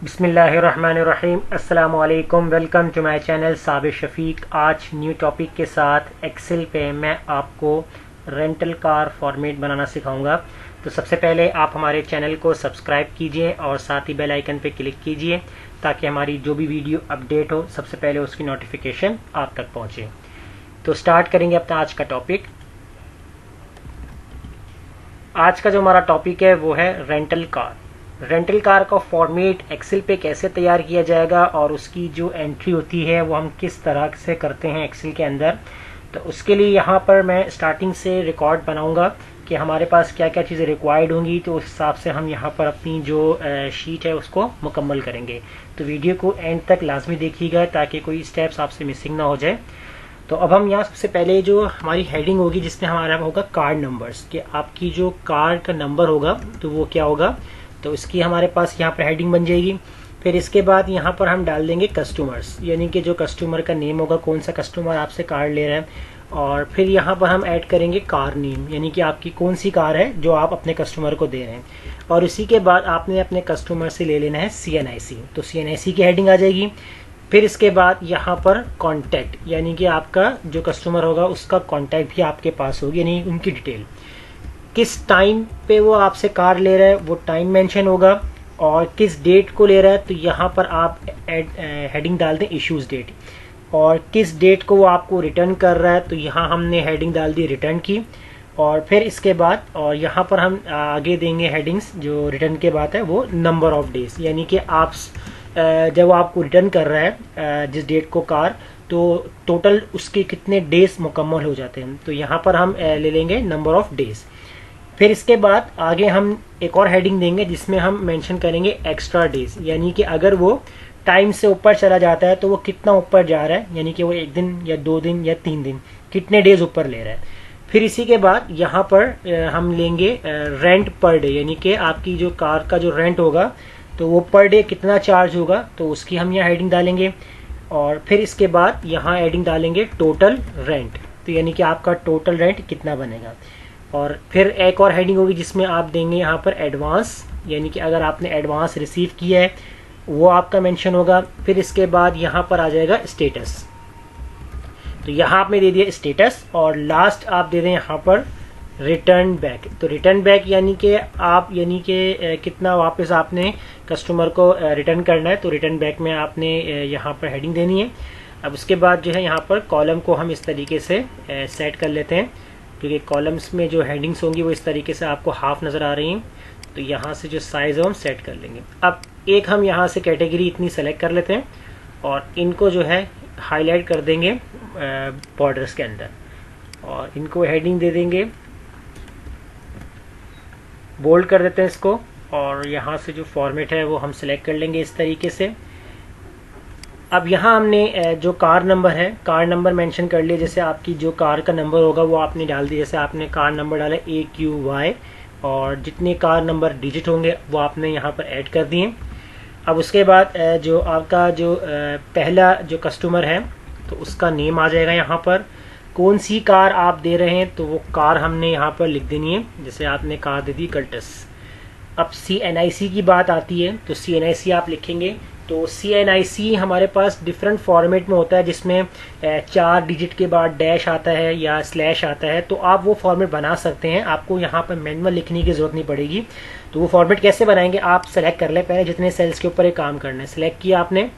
बिस्मिल्लाहिर्रहमानिर्रहीम। अस्सलामु अलैकुम। Welcome to my channel Sabir Shafiq. आज न्यू टॉपिक के साथ एक्सेल पे मैं आपको रेंटल कार फॉर्मेट बनाना सिखाऊंगा। तो सबसे पहले आप हमारे चैनल को सब्सक्राइब कीजिए और साथ ही बेल आइकन पे क्लिक कीजिए ताकि हमारी जो भी वीडियो अपडेट हो सबसे पहले उसकी नोटिफिकेशन आप तक पहुंचे। तो स्टार्ट करेंगे अपना आज का टॉपिक। आज का जो हमारा टॉपिक है वो है रेंटल कार। रेंटल कार का फॉर्मेट एक्सेल पे कैसे तैयार किया जाएगा और उसकी जो एंट्री होती है वो हम किस तरह से करते हैं एक्सेल के अंदर। तो उसके लिए यहाँ पर मैं स्टार्टिंग से रिकॉर्ड बनाऊंगा कि हमारे पास क्या क्या चीज़ें रिक्वायर्ड होंगी, तो उस हिसाब से हम यहाँ पर अपनी जो शीट है उसको मुकम्मल करेंगे। तो वीडियो को एंड तक लाजमी देखिएगा ताकि कोई स्टेप्स आपसे मिसिंग ना हो जाए। तो अब हम यहाँ सबसे पहले जो हमारी हेडिंग होगी जिसमें हमारा होगा कार्ड नंबर्स, कि आपकी जो कार्ड का नंबर होगा तो वो क्या होगा, तो इसकी हमारे पास यहाँ पर हेडिंग बन जाएगी। फिर इसके बाद यहाँ पर हम डाल देंगे कस्टमर्स, यानी कि जो कस्टमर का नेम होगा, कौन सा कस्टमर आपसे कार्ड ले रहा है। और फिर यहाँ पर हम ऐड करेंगे कार नेम, यानी कि आपकी कौन सी कार है जो आप अपने कस्टमर को दे रहे हैं। और इसी के बाद आपने अपने कस्टमर से ले लेना है CNIC, तो CNIC की हेडिंग आ जाएगी। फिर इसके बाद यहाँ पर कॉन्टैक्ट, यानी कि आपका जो कस्टमर होगा उसका कॉन्टैक्ट भी आपके पास होगी, यानी उनकी डिटेल, किस टाइम पे वो आपसे कार ले रहा है वो टाइम मेंशन होगा, और किस डेट को ले रहा है तो यहाँ पर आप हेडिंग डाल दें इश्यूज डेट, और किस डेट को वो आपको रिटर्न कर रहा है तो यहाँ हमने हेडिंग डाल दी रिटर्न की। और फिर इसके बाद और यहाँ पर हम आगे देंगे हेडिंग्स, जो रिटर्न के बाद है वो नंबर ऑफ डेज, यानी कि आप जब आपको रिटर्न कर रहा है जिस डेट को कार, तो टोटल उसके कितने डेज मुकम्मल हो जाते हैं, तो यहाँ पर हम ले लेंगे नंबर ऑफ डेज। फिर इसके बाद आगे हम एक और हेडिंग देंगे जिसमें हम मेंशन करेंगे एक्स्ट्रा डेज, यानी कि अगर वो टाइम से ऊपर चला जाता है तो वो कितना ऊपर जा रहा है, यानी कि वो 1 दिन या 2 दिन या 3 दिन कितने डेज ऊपर ले रहा है। फिर इसी के बाद यहाँ पर हम लेंगे रेंट पर डे, यानी कि आपकी जो कार का जो रेंट होगा तो वो पर डे कितना चार्ज होगा, तो उसकी हम यहाँ हेडिंग डालेंगे। और फिर इसके बाद यहाँ हेडिंग डालेंगे टोटल रेंट, तो यानी कि आपका टोटल रेंट कितना बनेगा। और फिर एक और हेडिंग होगी जिसमें आप देंगे यहाँ पर एडवांस, यानी कि अगर आपने एडवांस रिसीव किया है वो आपका मेंशन होगा। फिर इसके बाद यहाँ पर आ जाएगा स्टेटस, तो यहाँ आपने दे दिया स्टेटस, और लास्ट आप दे दें यहाँ पर रिटर्न बैक। तो रिटर्न बैक यानी कि आप कितना वापस आपने कस्टमर को रिटर्न करना है, तो रिटर्न बैक में आपने यहाँ पर हेडिंग देनी है। अब उसके बाद जो है यहाँ पर कॉलम को हम इस तरीके से सेट कर लेते हैं, क्योंकि कॉलम्स में जो हेडिंग्स होंगी वो इस तरीके से आपको हाफ नज़र आ रही हैं, तो यहाँ से जो साइज़ है हम सेट कर लेंगे। अब एक हम यहाँ से कैटेगरी इतनी सेलेक्ट कर लेते हैं और इनको जो है हाईलाइट कर देंगे बॉर्डर्स के अंदर, और इनको हेडिंग दे देंगे, बोल्ड कर देते हैं इसको, और यहाँ से जो फॉर्मेट है वो हम सेलेक्ट कर लेंगे इस तरीके से। अब यहाँ हमने जो कार नंबर है, कार नंबर मेंशन कर लिया, जैसे आपकी जो कार का नंबर होगा वो आपने डाल दिया, जैसे आपने कार नंबर डाला AQY, और जितने कार नंबर डिजिट होंगे वो आपने यहाँ पर ऐड कर दिए। अब उसके बाद जो आपका जो पहला जो कस्टमर है तो उसका नेम आ जाएगा, यहाँ पर कौन सी कार आप दे रहे हैं तो वो कार हमने यहाँ पर लिख देनी है, जैसे आपने कार दे दी कल्टस। अब CNIC की बात आती है तो CNIC आप लिखेंगे, तो CNIC हमारे पास डिफरेंट फॉर्मेट में होता है, जिसमें 4 डिजिट के बाद डैश आता है या स्लैश आता है, तो आप वो फॉर्मेट बना सकते हैं, आपको यहाँ पर मैनुअल लिखने की ज़रूरत नहीं पड़ेगी। तो वो फॉर्मेट कैसे बनाएंगे, आप सेलेक्ट कर लें पहले जितने सेल्स के ऊपर ये काम करना है, सेलेक्ट किया आपने,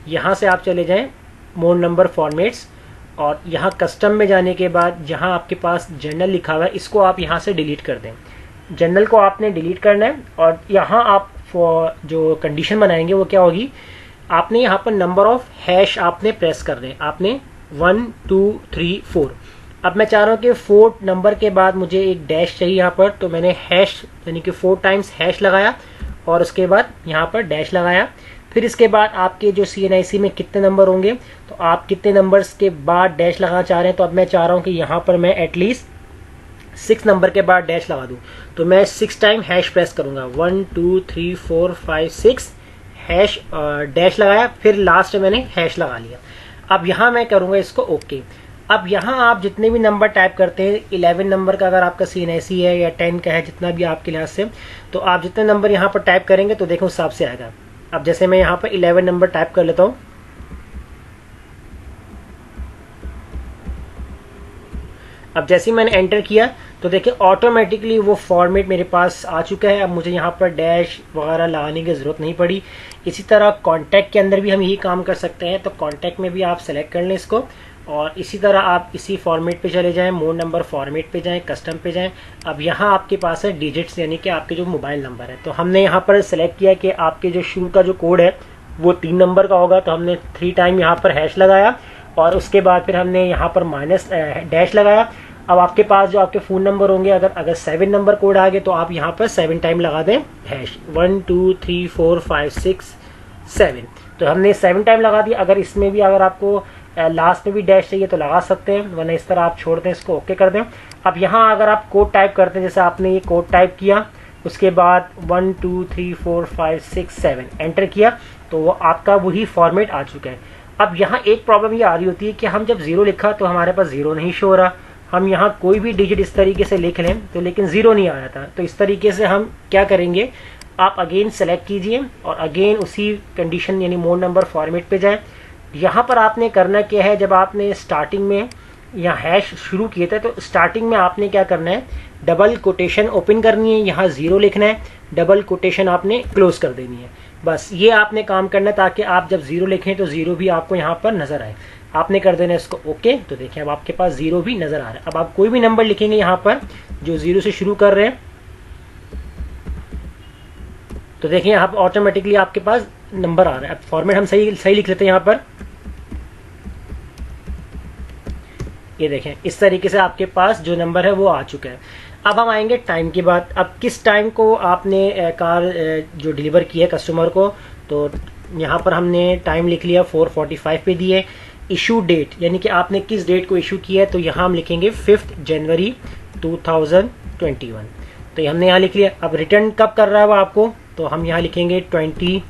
यहाँ से आप चले जाएँ मोर नंबर फॉर्मेट्स, और यहाँ कस्टम में जाने के बाद जहाँ आपके पास जनरल लिखा हुआ है इसको आप यहाँ से डिलीट कर दें, जनरल को आपने डिलीट करना है। और यहाँ आप जो कंडीशन बनाएंगे वो क्या होगी, आपने यहाँ पर नंबर ऑफ हैश आपने प्रेस कर दें, आपने 1 2 3 4। अब मैं चाह रहा हूँ कि 4 नंबर के बाद मुझे एक डैश चाहिए यहाँ पर, तो मैंने हैश यानी कि 4 टाइम्स हैश लगाया और उसके बाद यहाँ पर डैश लगाया। फिर इसके बाद आपके जो CNIC में कितने नंबर होंगे, तो आप कितने नंबर्स के बाद डैश लगाना चाह रहे हैं, तो अब मैं चाह रहा हूँ कि यहाँ पर मैं एटलीस्ट 6 नंबर के बाद डैश लगा दूं, तो मैं 6 टाइम हैश प्रेस करूंगा, 1 2 3 4 5 6 हैश डैश लगाया, फिर लास्ट में मैंने हैश लगा लिया। अब यहाँ मैं करूंगा इसको ओके। अब यहाँ आप जितने भी नंबर टाइप करते हैं, 11 नंबर का अगर आपका CNIC है या 10 का है, जितना भी आपके लिहाज से, तो आप जितने नंबर यहाँ पर टाइप करेंगे तो देखो उस हिसाब से आएगा। अब जैसे मैं यहाँ पर 11 नंबर टाइप कर लेता हूँ, अब जैसे ही मैंने एंटर किया तो देखिए ऑटोमेटिकली वो फॉर्मेट मेरे पास आ चुका है। अब मुझे यहाँ पर डैश वगैरह लगाने की ज़रूरत नहीं पड़ी। इसी तरह कॉन्टैक्ट के अंदर भी हम यही काम कर सकते हैं। तो कॉन्टैक्ट में भी आप सेलेक्ट कर लें इसको, और इसी तरह आप इसी फॉर्मेट पे चले जाएं, मोड नंबर फॉर्मेट पे जाएं, कस्टम पे जाएं। अब यहाँ आपके पास है डिजिट्स, यानी कि आपके जो मोबाइल नंबर है। तो हमने यहाँ पर सेलेक्ट किया कि आपके जो शुरू का जो कोड है वो 3 नंबर का होगा, तो हमने 3 टाइम यहाँ पर हैश लगाया और उसके बाद फिर हमने यहाँ पर माइनस डैश लगाया। अब आपके पास जो आपके फ़ोन नंबर होंगे, अगर 7 नंबर कोड आ गए तो आप यहाँ पर 7 टाइम लगा दें हैश, 1 2 3 4 5 6 7। तो हमने 7 टाइम लगा दिया। अगर इसमें भी अगर आपको लास्ट में भी डैश चाहिए तो लगा सकते हैं, वरना इस तरह आप छोड़ दें, इसको ओके कर दें। अब यहाँ अगर आप कोड टाइप करते हैं, जैसे आपने ये कोड टाइप किया, उसके बाद 1 2 3 4 5 6 7 एंटर किया, तो वो आपका वही फॉर्मेट आ चुका है। अब यहाँ एक प्रॉब्लम ये आ रही होती है कि हम जब 0 लिखा तो हमारे पास 0 नहीं शो हो रहा। हम यहाँ कोई भी डिजिट इस तरीके से लिख लें तो लेकिन 0 नहीं आ रहा था। तो इस तरीके से हम क्या करेंगे, आप अगेन सेलेक्ट कीजिए और अगेन उसी कंडीशन यानी मोड नंबर फॉर्मेट पे जाएं। यहाँ पर आपने करना क्या है, जब आपने स्टार्टिंग में यहाँ हैश शुरू किए थे तो स्टार्टिंग में आपने क्या करना है, डबल कोटेशन ओपन करनी है, यहाँ 0 लिखना है, डबल कोटेशन आपने क्लोज कर देनी है। बस ये आपने काम करना है ताकि आप जब 0 लिखें तो 0 भी आपको यहाँ पर नजर आए। आपने कर देना इसको ओके। तो देखिए अब आपके पास 0 भी नजर आ रहा है। अब आप कोई भी नंबर लिखेंगे यहाँ पर जो 0 से शुरू कर रहे हैं, तो देखिए यहाँ पर ऑटोमेटिकली आपके पास नंबर आ रहा है। अब फॉर्मेट हम सही लिख लेते हैं यहाँ पर, ये देखें इस तरीके से आपके पास जो नंबर है वो आ चुका है। अब हम आएंगे टाइम की बात। अब किस टाइम को आपने कार जो डिलीवर की है कस्टमर को, तो यहाँ पर हमने टाइम लिख लिया 4:45 पे दिए। इशू डेट यानी कि आपने किस डेट को इशू किया है, तो यहाँ हम लिखेंगे 5 जनवरी 2021। तो ये हमने यहाँ लिख लिया। अब रिटर्न कब कर रहा है वो आपको, तो हम यहाँ लिखेंगे 20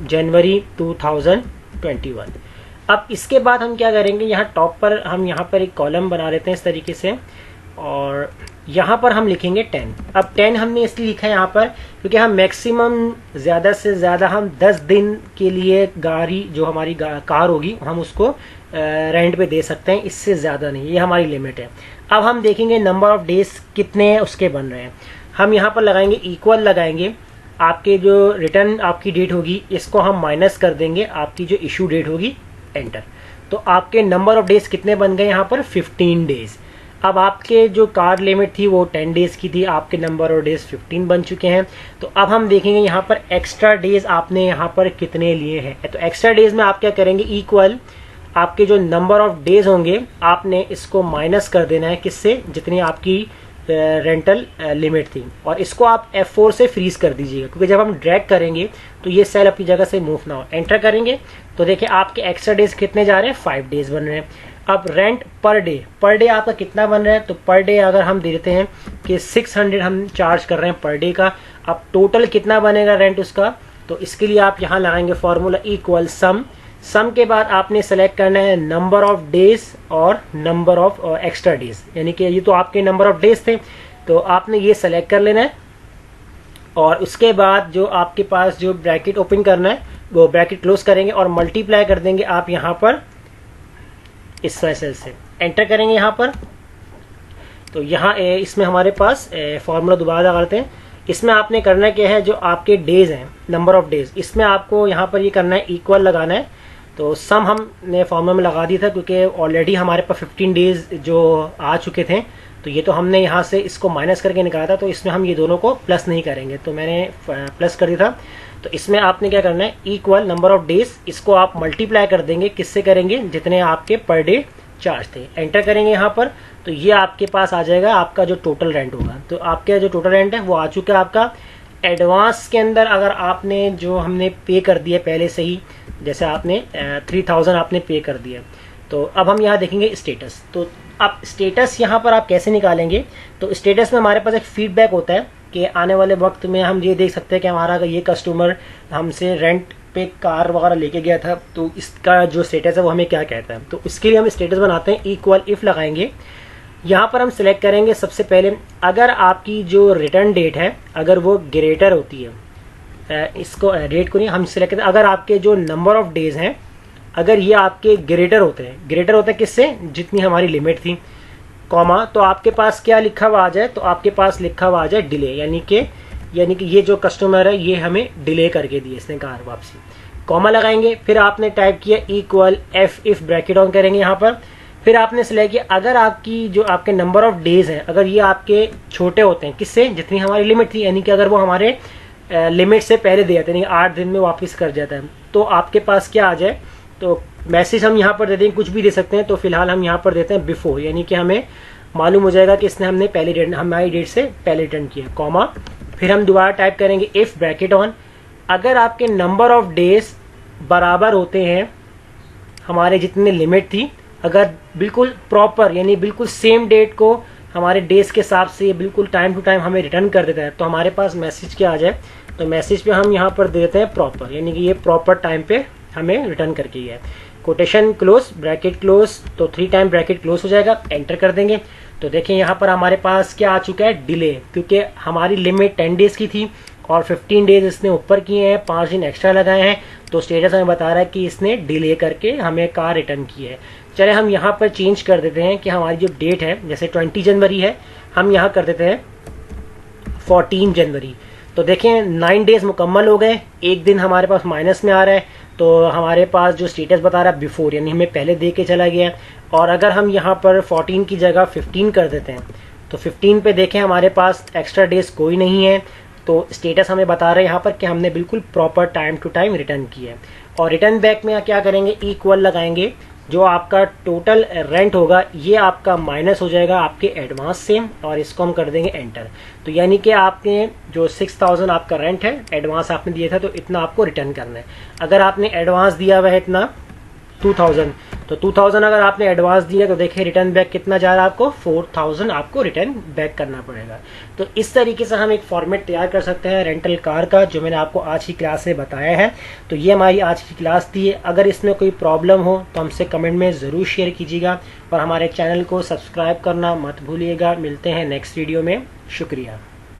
जनवरी 2021। अब इसके बाद हम क्या करेंगे, यहाँ टॉप पर हम यहाँ पर एक कॉलम बना लेते हैं इस तरीके से, और यहाँ पर हम लिखेंगे 10। अब 10 हमने इसलिए लिखा है यहाँ पर क्योंकि हम मैक्सिमम ज़्यादा से ज़्यादा हम 10 दिन के लिए गाड़ी जो हमारी कार होगी हम उसको रेंट पे दे सकते हैं, इससे ज़्यादा नहीं, ये हमारी लिमिट है। अब हम देखेंगे नंबर ऑफ डेज कितने उसके बन रहे हैं। हम यहाँ पर लगाएंगे इक्वल लगाएंगे, आपके जो रिटर्न आपकी डेट होगी इसको हम माइनस कर देंगे आपकी जो इशू डेट होगी, एंटर। तो आपके नंबर ऑफ डेज कितने बन गए यहाँ पर, 15 डेज। अब आपके जो कार लिमिट थी वो 10 डेज की थी, आपके नंबर ऑफ डेज 15 बन चुके हैं। तो अब हम देखेंगे यहाँ पर एक्स्ट्रा डेज आपने यहाँ पर कितने लिए हैं। तो एक्स्ट्रा डेज में आप क्या करेंगे, इक्वल आपके जो नंबर ऑफ डेज होंगे आपने इसको माइनस कर देना है, किससे, जितनी आपकी रेंटल लिमिट थी, और इसको आप F4 से फ्रीज कर दीजिएगा क्योंकि जब हम ड्रैग करेंगे तो ये सेल अपनी जगह से मूव ना हो। एंटर करेंगे तो देखिए आपके एक्स्ट्रा डेज कितने जा रहे हैं, 5 डेज बन रहे हैं। अब रेंट पर डे आपका कितना बन रहा है, तो पर डे अगर हम दे देते हैं कि 600 हम चार्ज कर रहे हैं पर डे का। अब टोटल कितना बनेगा रेंट उसका, तो इसके लिए आप यहाँ लगाएंगे फॉर्मूला इक्वल सम के बाद आपने सेलेक्ट करना है नंबर ऑफ डेज और नंबर ऑफ एक्स्ट्रा डेज, यानी कि ये तो आपके नंबर ऑफ डेज थे तो आपने ये सेलेक्ट कर लेना है। और उसके बाद जो आपके पास जो ब्रैकेट ओपन करना है वो ब्रैकेट क्लोज करेंगे और मल्टीप्लाई कर देंगे आप यहाँ पर इस सेल से। एंटर करेंगे यहाँ पर, तो यहाँ इसमें हमारे पास फॉर्मूला दोबारा करते हैं। इसमें आपने करना क्या है, जो आपके डेज हैं नंबर ऑफ डेज, इसमें आपको यहाँ पर ये करना है इक्वल लगाना है। तो सम हमने फॉर्मूला में लगा दिया था क्योंकि ऑलरेडी हमारे पास 15 डेज जो आ चुके थे, तो ये तो हमने यहाँ से इसको माइनस करके निकाला था, तो इसमें हम ये दोनों को प्लस नहीं करेंगे, तो मैंने प्लस कर दिया था। तो इसमें आपने क्या करना है, इक्वल नंबर ऑफ डेज, इसको आप मल्टीप्लाई कर देंगे, किससे करेंगे, जितने आपके पर डे चार्ज थे। एंटर करेंगे यहाँ पर, तो ये आपके पास आ जाएगा आपका जो टोटल रेंट होगा। तो आपका जो टोटल रेंट है वो आ चुका है आपका। एडवांस के अंदर अगर आपने जो हमने पे कर दिया पहले से ही, जैसे आपने 3000 आपने पे कर दिया, तो अब हम यहाँ देखेंगे स्टेटस। तो अब स्टेटस यहाँ पर आप कैसे निकालेंगे, तो स्टेटस में हमारे पास एक फीडबैक होता है कि आने वाले वक्त में हम ये देख सकते हैं कि हमारा ये कस्टमर हमसे रेंट पे कार वगैरह लेके गया था, तो इसका जो स्टेटस है वो हमें क्या कहता है। तो इसके लिए हम स्टेटस बनाते हैं, इक्वल इफ लगाएंगे। यहाँ पर हम सिलेक्ट करेंगे सबसे पहले, अगर आपकी जो रिटर्न डेट है अगर वो ग्रेटर होती है, इसको डेट को नहीं हम सिलेक्ट करते हैं। अगर आपके जो नंबर ऑफ डेज हैं अगर ये आपके ग्रेटर होते हैं किससे, जितनी हमारी लिमिट थी, कॉमा, तो आपके पास क्या लिखा हुआ आ जाए, तो आपके पास लिखा हुआ आ जाए डिले, यानी कि ये जो कस्टमर है ये हमें डिले करके दिए इसने कार वापसी, कॉमा लगाएंगे। फिर आपने टाइप किया equal F if bracket on करेंगे यहाँ पर। फिर आपने सिलेक्ट किया अगर आपकी जो आपके नंबर ऑफ डेज हैं अगर ये आपके छोटे होते हैं किससे, जितनी हमारी लिमिट थी, यानी कि अगर वो हमारे लिमिट से पहले दे जाते हैं, 8 दिन में वापस कर जाता है, तो आपके पास क्या आ जाए, तो मैसेज हम यहाँ पर दे देंगे, कुछ भी दे सकते हैं। तो फिलहाल हम यहाँ पर देते हैं बिफोर, यानी कि हमें मालूम हो जाएगा कि इसने हमने पहले डेट हमारी डेट से पहले रिटर्न किया, कॉमा। फिर हम दोबारा टाइप करेंगे इफ ब्रैकेट ऑन, अगर आपके नंबर ऑफ डेज बराबर होते हैं हमारे जितने लिमिट थी, अगर बिल्कुल प्रॉपर यानी बिल्कुल सेम डेट को हमारे डेज के हिसाब से बिल्कुल टाइम टू टाइम हमें रिटर्न कर देता है, तो हमारे पास मैसेज क्या आ जाए, तो मैसेज पे हम यहाँ पर दे देते हैं प्रॉपर, यानी कि ये प्रॉपर टाइम पे हमें रिटर्न करके ही है। कोटेशन क्लोज, ब्रैकेट क्लोज, तो 3 टाइम ब्रैकेट क्लोज हो जाएगा, एंटर कर देंगे। तो देखें यहाँ पर हमारे पास क्या आ चुका है, डिले, क्योंकि हमारी लिमिट 10 डेज की थी और 15 डेज इसने ऊपर किए हैं, 5 दिन एक्स्ट्रा लगाए हैं, तो स्टेटस हमें बता रहा है कि इसने डिले करके हमें कार रिटर्न की है। चले हम यहाँ पर चेंज कर देते हैं कि हमारी जो डेट है, जैसे 20 जनवरी है, हम यहाँ कर देते हैं 14 जनवरी। तो देखें 9 डेज मुकम्मल हो गए, एक दिन हमारे पास माइनस में आ रहा है, तो हमारे पास जो स्टेटस बता रहा है बिफोर, यानी हमें पहले दे के चला गया। और अगर हम यहाँ पर 14 की जगह 15 कर देते हैं, तो 15 पे देखें हमारे पास एक्स्ट्रा डेज कोई नहीं है, तो स्टेटस हमें बता रहे हैं यहाँ पर कि हमने बिल्कुल proper time to time return किया है। और रिटर्न बैक में क्या करेंगे, इक्वल लगाएंगे, जो आपका टोटल रेंट होगा ये आपका माइनस हो जाएगा आपके एडवांस से, और इसको हम कर देंगे एंटर। तो यानी कि आपने जो 6000 आपका रेंट है, एडवांस आपने दिया था, तो इतना आपको रिटर्न करना है। अगर आपने एडवांस दिया हुआ है इतना 2000, तो 2000 अगर आपने एडवांस दिया तो देखिए रिटर्न बैक कितना जा रहा है आपको, 4000 आपको रिटर्न बैक करना पड़ेगा। तो इस तरीके से हम एक फॉर्मेट तैयार कर सकते हैं रेंटल कार का, जो मैंने आपको आज की क्लास में बताया है। तो ये हमारी आज की क्लास थी। अगर इसमें कोई प्रॉब्लम हो तो हमसे कमेंट में ज़रूर शेयर कीजिएगा, और हमारे चैनल को सब्सक्राइब करना मत भूलिएगा। मिलते हैं नेक्स्ट वीडियो में, शुक्रिया।